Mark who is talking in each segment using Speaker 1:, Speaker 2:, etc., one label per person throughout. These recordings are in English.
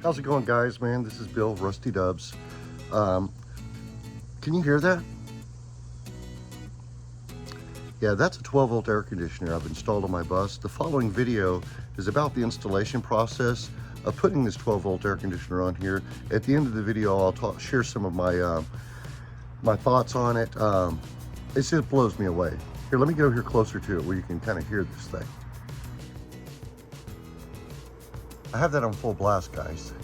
Speaker 1: How's it going, guys? Man, this is Bill, Rusty Dubs. Can you hear that? Yeah, that's a 12-volt air conditioner I've installed on my bus. The following video is about the installation process of putting this 12-volt air conditioner on here. At the end of the video, I'll share some of my my thoughts on it. It just blows me away. Here, let me go here closer to it where you can kind of hear this thing. I have that on full blast, guys.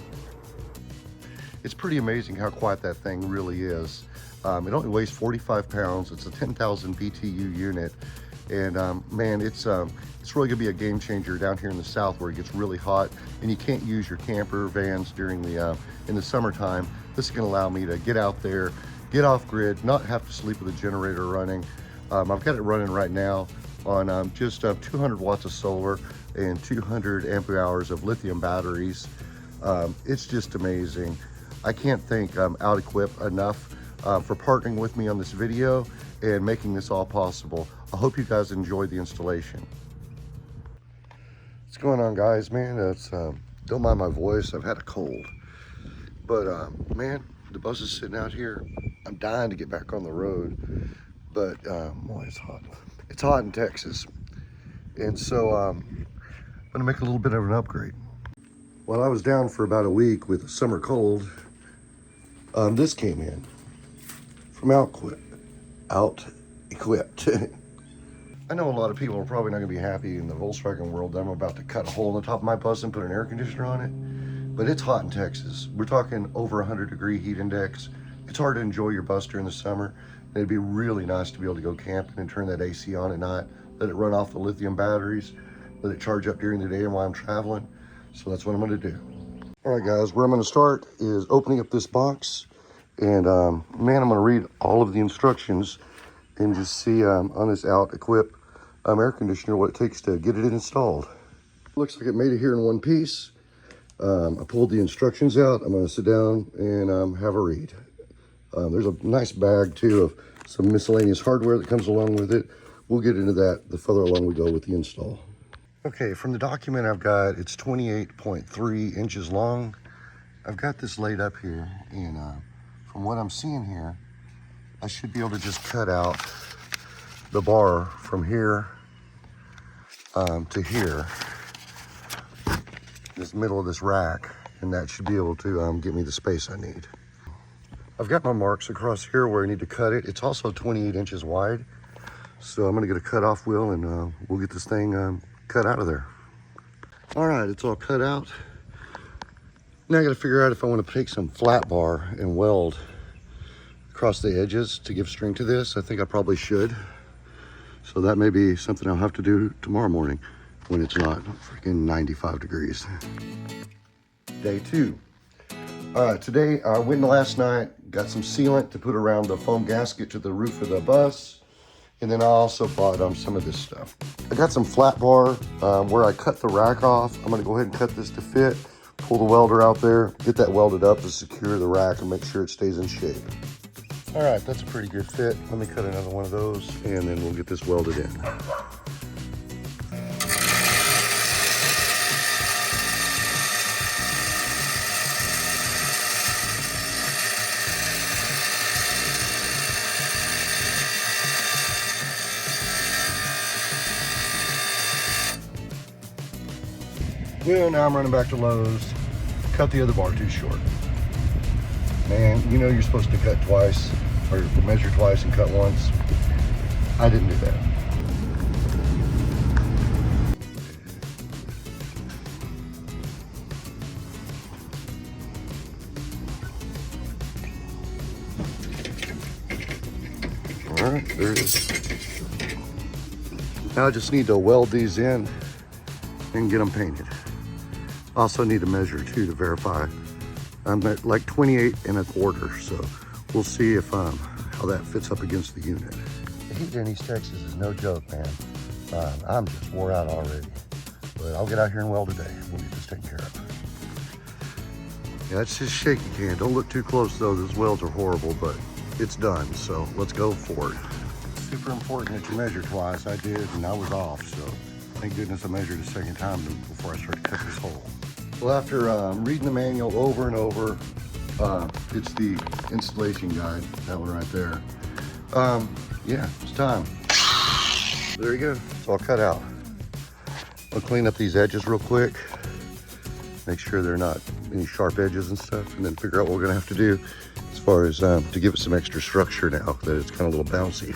Speaker 1: It's pretty amazing how quiet that thing really is. It only weighs 45 pounds. It's a 10,000 BTU unit. And man, it's really gonna be a game changer down here in the South where it gets really hot and you can't use your camper vans during the, in the summertime. This is gonna allow me to get out there, get off grid, not have to sleep with a generator running. I've got it running right now on just 200 watts of solar and 200 ampere hours of lithium batteries. It's just amazing. I can't thank OutEquip enough for partnering with me on this video and making this all possible. I hope you guys enjoyed the installation. What's going on, guys? Man, it's don't mind my voice. I've had a cold, but man, the bus is sitting out here. I'm dying to get back on the road, but boy, it's hot. It's hot in Texas, and so I'm gonna make a little bit of an upgrade. While I was down for about a week with a summer cold, this came in from OutEquip. I know a lot of people are probably not gonna be happy in the Volkswagen world that I'm about to cut a hole in the top of my bus and put an air conditioner on it, but it's hot in Texas. We're talking over 100-degree heat index. It's hard to enjoy your bus during the summer. It'd be really nice to be able to go camping and turn that AC on at night, let it run off the lithium batteries, let it charge up during the day and while I'm traveling. So that's what I'm gonna do. All right, guys, where I'm gonna start is opening up this box. And man, I'm gonna read all of the instructions and just see on this OutEquip air conditioner what it takes to get it installed. Looks like it made it here in one piece. I pulled the instructions out. I'm gonna sit down and have a read. There's a nice bag too of some miscellaneous hardware that comes along with it. We'll get into that the further along we go with the install. Okay, from the document I've got, it's 28.3 inches long. I've got this laid up here, and from what I'm seeing here, I should be able to just cut out the bar from here to here, this middle of this rack, and that should be able to get me the space I need. I've got my marks across here where I need to cut it. It's also 28 inches wide, so I'm gonna get a cut-off wheel and we'll get this thing cut out of there. All right, it's all cut out. Now I gotta figure out if I wanna take some flat bar and weld across the edges to give strength to this. I think I probably should. So that may be something I'll have to do tomorrow morning when it's not freaking 95 degrees. Day 2. All right, today I went in last night, got some sealant to put around the foam gasket to the roof of the bus. And then I also bought some of this stuff. I got some flat bar where I cut the rack off. I'm gonna go ahead and cut this to fit, pull the welder out there, get that welded up to secure the rack and make sure it stays in shape. All right, that's a pretty good fit. Let me cut another one of those and then we'll get this welded in. Well, now I'm running back to Lowe's. Cut the other bar too short. Man, you know you're supposed to cut twice, or measure twice and cut once. I didn't do that. All right, there it is. Now I just need to weld these in and get them painted. Also need to measure too to verify. I'm at like 28 1/4, so we'll see if how that fits up against the unit. The heat in East Texas is no joke, man. I'm just wore out already, but I'll get out here and weld today. We'll get this taken care of. Yeah, it's just shaky can. Don't look too close though. Those welds are horrible, but it's done. So let's go for it. It's super important that you measure twice. I did, and I was off. So thank goodness I measured a second time before I started to cut this hole. Well, after reading the manual over and over, it's the installation guide, that one right there. Yeah, it's time. There you go, it's all cut out. I'll clean up these edges real quick, make sure they're not any sharp edges and stuff, and then figure out what we're gonna have to do as far as to give it some extra structure now that it's kind of a little bouncy.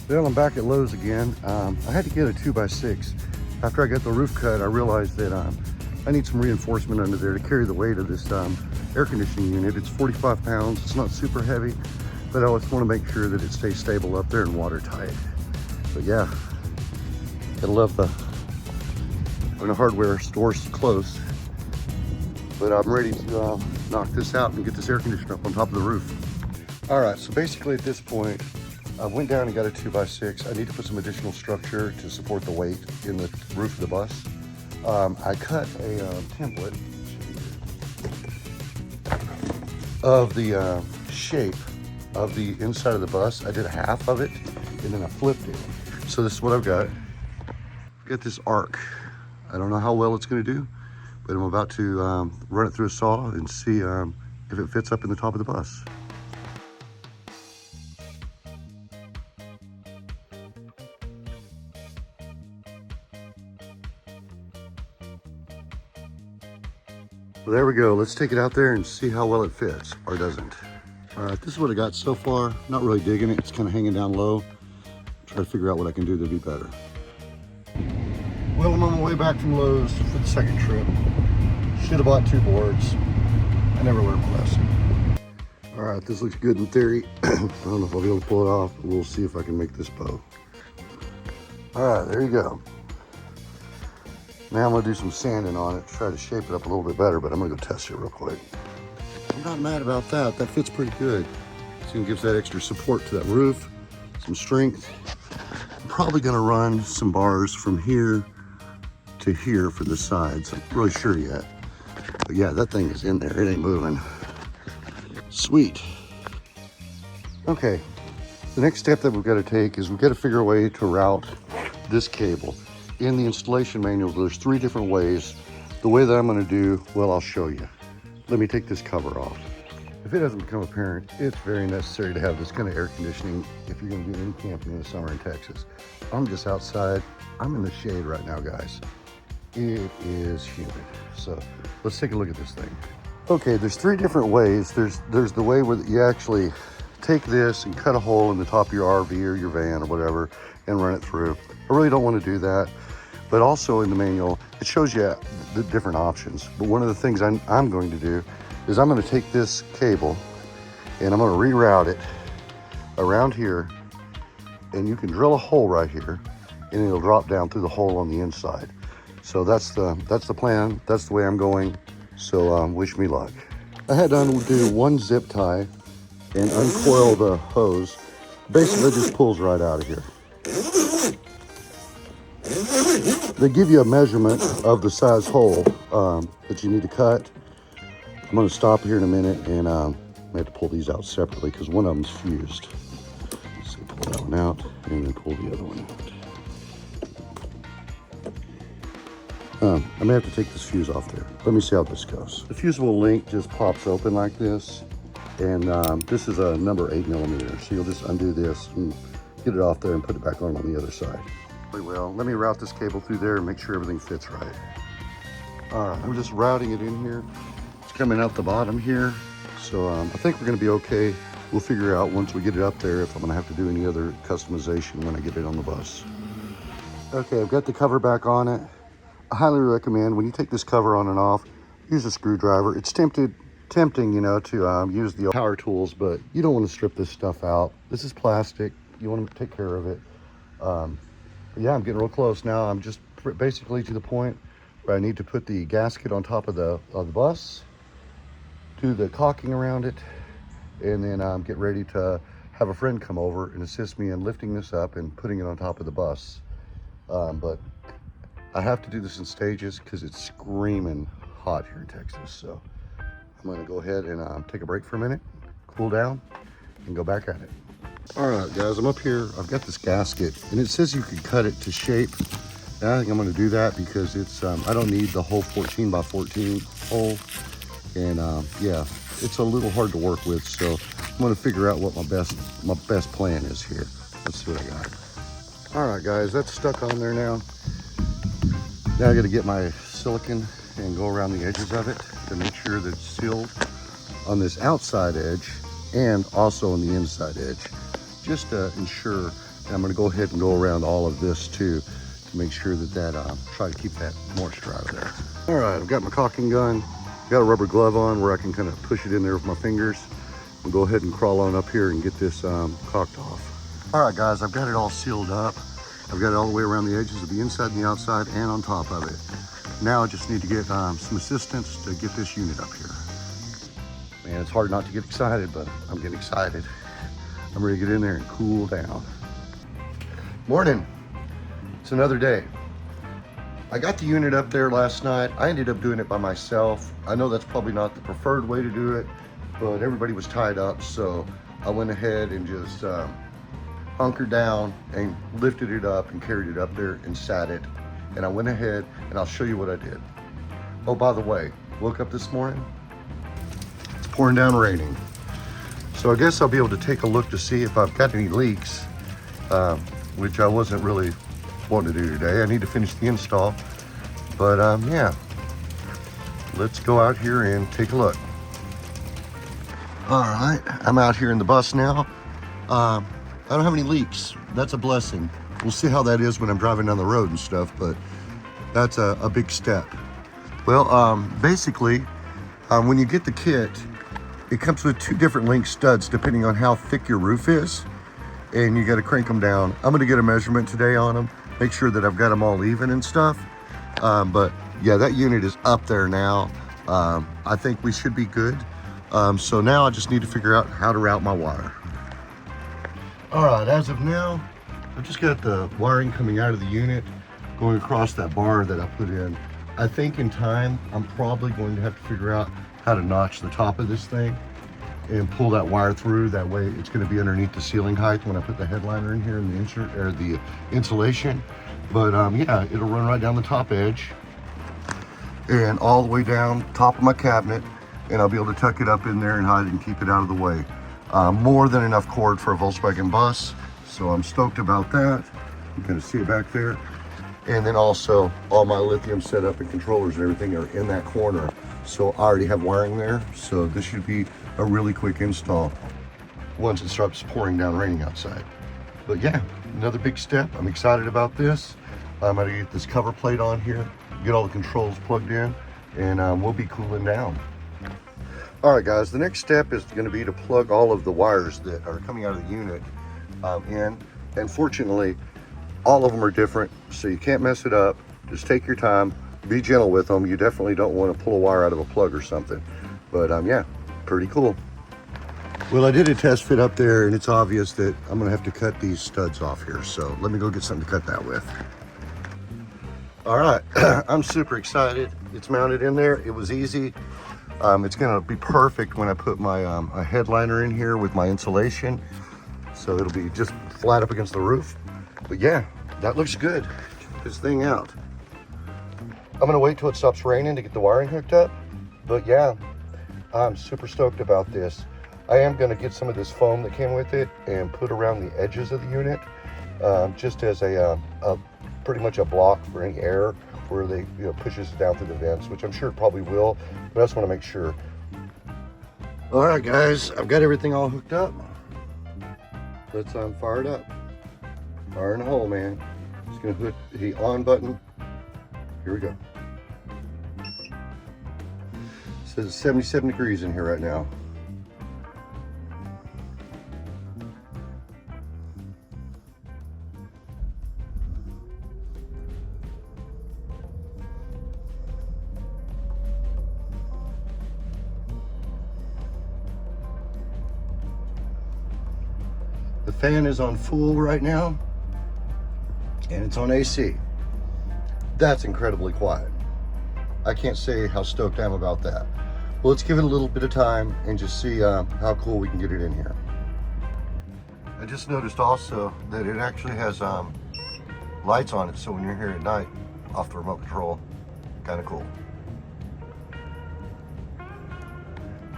Speaker 1: Well, I'm back at Lowe's again. I had to get a 2x6. After I got the roof cut, I realized that I need some reinforcement under there to carry the weight of this air conditioning unit. It's 45 pounds, it's not super heavy, but I just want to make sure that it stays stable up there and watertight. But yeah, gotta love when a hardware store's close. But I'm ready to knock this out and get this air conditioner up on top of the roof. All right, so basically at this point, I went down and got a 2x6. I need to put some additional structure to support the weight in the roof of the bus. I cut a template of the shape of the inside of the bus. I did half of it and then I flipped it. So this is what I've got. I've got this arc. I don't know how well it's gonna do, but I'm about to run it through a saw and see if it fits up in the top of the bus. Well, there we go. Let's take it out there and see how well it fits or doesn't. All right, this is what I got so far. Not really digging it. It's kind of hanging down low. Try to figure out what I can do to be better. Well, I'm on my way back from Lowe's for the second trip. Should have bought 2 boards. I never learned my lesson. All right, this looks good in theory. I don't know if I'll be able to pull it off, but we'll see if I can make this bow. All right, there you go. Now I'm gonna do some sanding on it, try to shape it up a little bit better, but I'm gonna go test it real quick. I'm not mad about that. That fits pretty good. It's gonna give that extra support to that roof, some strength. I'm probably gonna run some bars from here to here for the sides. I'm not really sure yet. But yeah, that thing is in there. It ain't moving. Sweet. Okay, the next step that we've got to take is we've got to figure a way to route this cable. In the installation manual, there's 3 different ways. The way that I'm going to do, well, I'll show you. Let me take this cover off. If it doesn't become apparent, it's very necessary to have this kind of air conditioning if you're going to do any camping in the summer in Texas. I'm just outside. I'm in the shade right now, guys. It is humid. So let's take a look at this thing. Okay, there's 3 different ways. There's the way where you actually take this and cut a hole in the top of your RV or your van or whatever and run it through. I really don't want to do that. But also in the manual, it shows you the different options. But one of the things I'm going to do is I'm going to take this cable and I'm going to reroute it around here, and you can drill a hole right here and it'll drop down through the hole on the inside. So that's the plan. That's the way I'm going. So wish me luck. I had to undo 1 zip tie and uncoil the hose. Basically, it just pulls right out of here. They give you a measurement of the size hole that you need to cut. I'm going to stop here in a minute and I have to pull these out separately because one of them's fused. So pull that one out and then pull the other one out. I may have to take this fuse off there. Let me see how this goes. The fusible link just pops open like this, and this is a number 8mm. So you'll just undo this and get it off there and put it back on the other side. Well, let me route this cable through there and make sure everything fits right. All right, I'm just routing it in here. It's coming out the bottom here. So I think we're gonna be okay. We'll figure out once we get it up there if I'm gonna have to do any other customization when I get it on the bus. Okay, I've got the cover back on it. I highly recommend when you take this cover on and off, use a screwdriver. It's tempting, you know, to use the power tools, but you don't want to strip this stuff out. This is plastic. You want to take care of it. But yeah, I'm getting real close now. I'm just basically to the point where I need to put the gasket on top of the bus, do the caulking around it, and then get ready to have a friend come over and assist me in lifting this up and putting it on top of the bus. But I have to do this in stages because it's screaming hot here in Texas. So I'm gonna go ahead and take a break for a minute, cool down, and go back at it. All right, guys, I'm up here. I've got this gasket, and it says you can cut it to shape And I think I'm gonna do that because it's, I don't need the whole 14 by 14 hole. And yeah, it's a little hard to work with. So I'm gonna figure out what my best plan is here. Let's see what I got. All right, guys, that's stuck on there now. Now I gotta get my silicone and go around the edges of it to make sure that it's sealed on this outside edge and also on the inside edge, just to ensure. And I'm gonna go ahead and go around all of this too to make sure that try to keep that moisture out of there. All right, I've got my caulking gun, got a rubber glove on where I can kind of push it in there with my fingers. I'll go ahead and crawl on up here and get this caulked off. All right, guys, I've got it all sealed up. I've got it all the way around the edges of the inside and the outside and on top of it. Now I just need to get some assistance to get this unit up here. Man, it's hard not to get excited, but I'm getting excited. I'm ready to get in there and cool down. Morning. It's another day. I got the unit up there last night. I ended up doing it by myself. I know that's probably not the preferred way to do it, but everybody was tied up, so I went ahead and just hunkered down and lifted it up and carried it up there and sat it. And I went ahead and I'll show you what I did. Oh, by the way, woke up this morning, it's pouring down raining. So I guess I'll be able to take a look to see if I've got any leaks, which I wasn't really wanting to do today. I need to finish the install, but yeah, let's go out here and take a look. All right, I'm out here in the bus now. I don't have any leaks. That's a blessing. We'll see how that is when I'm driving down the road and stuff, but that's a big step. Well, basically, when you get the kit, it comes with 2 different length studs depending on how thick your roof is, and you got to crank them down. I'm gonna get a measurement today on them, make sure that I've got them all even and stuff. But yeah, that unit is up there now. I think we should be good. So now I just need to figure out how to route my wire. All right, as of now, I've just got the wiring coming out of the unit, going across that bar that I put in. I think in time, I'm probably going to have to figure out how to notch the top of this thing and pull that wire through. That way it's going to be underneath the ceiling height when I put the headliner in here and the insert or the insulation. But yeah, it'll run right down the top edge and all the way down top of my cabinet, and I'll be able to tuck it up in there and hide it and keep it out of the way. More than enough cord for a Volkswagen bus, so I'm stoked about that. You can see it back there. And then also all my lithium setup and controllers and everything are in that corner. So I already have wiring there, so this should be a really quick install once it starts pouring down raining outside. But yeah, another big step. I'm excited about this. I'm gonna get this cover plate on here, get all the controls plugged in, and we'll be cooling down. All right, guys, the next step is gonna be to plug all of the wires that are coming out of the unit in. And fortunately, all of them are different, so you can't mess it up. Just take your time, be gentle with them. You definitely don't want to pull a wire out of a plug or something. But yeah, pretty cool. Well, I did a test fit up there, and it's obvious that I'm gonna have to cut these studs off here. So let me go get something to cut that with. All right, I'm super excited. It's mounted in there. It was easy. It's gonna be perfect when I put my a headliner in here with my insulation. So it'll be just flat up against the roof. But yeah, that looks good. Check this thing out. I'm gonna wait till it stops raining to get the wiring hooked up. But yeah, I'm super stoked about this. I am gonna get some of this foam that came with it and put around the edges of the unit, just as a pretty much a block for any air where they pushes it down through the vents, which I'm sure it probably will, but I just want to make sure. All right, guys, I've got everything all hooked up. Let's fire it up. Fire in the hole, man. Just gonna put the on button. Here we go. It says it's 77 degrees in here right now. The fan is on full right now, and it's on AC. That's incredibly quiet. I can't say how stoked I am about that. Well, let's give it a little bit of time and just see how cool we can get it in here. I just noticed also that it actually has lights on it, so when you're here at night, off the remote control, kind of cool.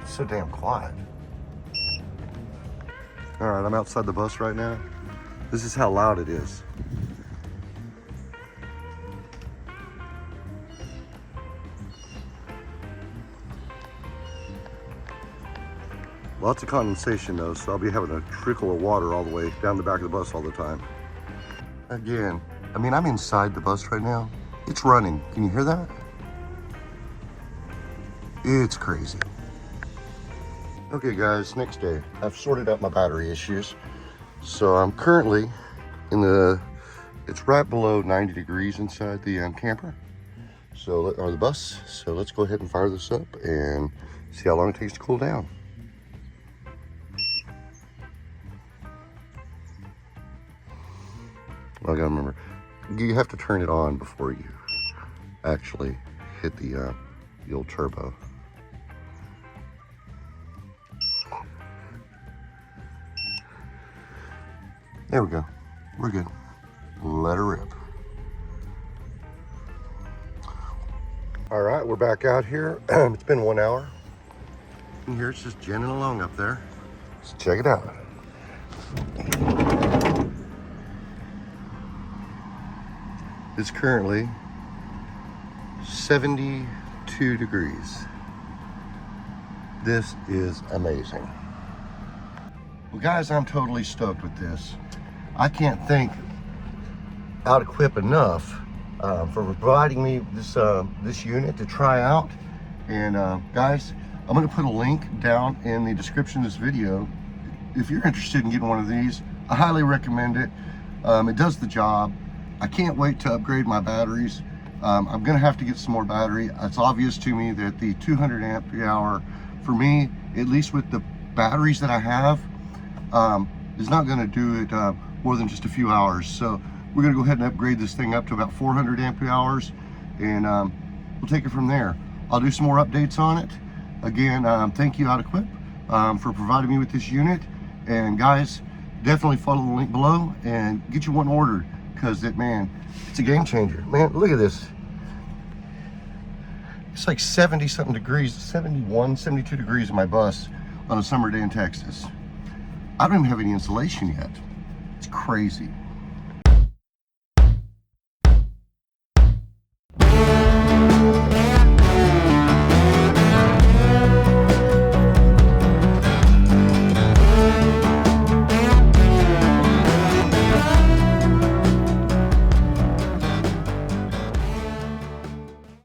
Speaker 1: It's so damn quiet. All right, I'm outside the bus right now. This is how loud it is. Lots of condensation though, so I'll be having a trickle of water all the way down the back of the bus all the time. Again, I mean, I'm inside the bus right now. It's running. Can you hear that? It's crazy. Okay guys, next day. I've sorted out my battery issues. So I'm currently in it's right below 90 degrees inside the camper. Or the bus. So let's go ahead and fire this up and see how long it takes to cool down. I gotta remember, you have to turn it on before you actually hit the old turbo. There we go. We're good. Let her rip. All right, we're back out here. It's been 1 hour. And here it's just ginning along up there. Let's check it out. It's currently 72 degrees. This is amazing. Well guys, I'm totally stoked with this. I can't thank OutEquip enough for providing me this unit to try out. And guys, I'm gonna put a link down in the description of this video. If you're interested in getting one of these, I highly recommend it. It does the job. I can't wait to upgrade my batteries. I'm gonna have to get some more battery. It's obvious to me that the 200 amp hour, for me, at least with the batteries that I have, is not gonna do it more than just a few hours. So we're gonna go ahead and upgrade this thing up to about 400 amp hours, and we'll take it from there. I'll do some more updates on it. Again, thank you OutEquip for providing me with this unit. And guys, definitely follow the link below and get you one ordered. Because man, it's a game changer. Man, look at this. It's like 70 something degrees, 71, 72 degrees in my bus on a summer day in Texas. I don't even have any insulation yet. It's crazy.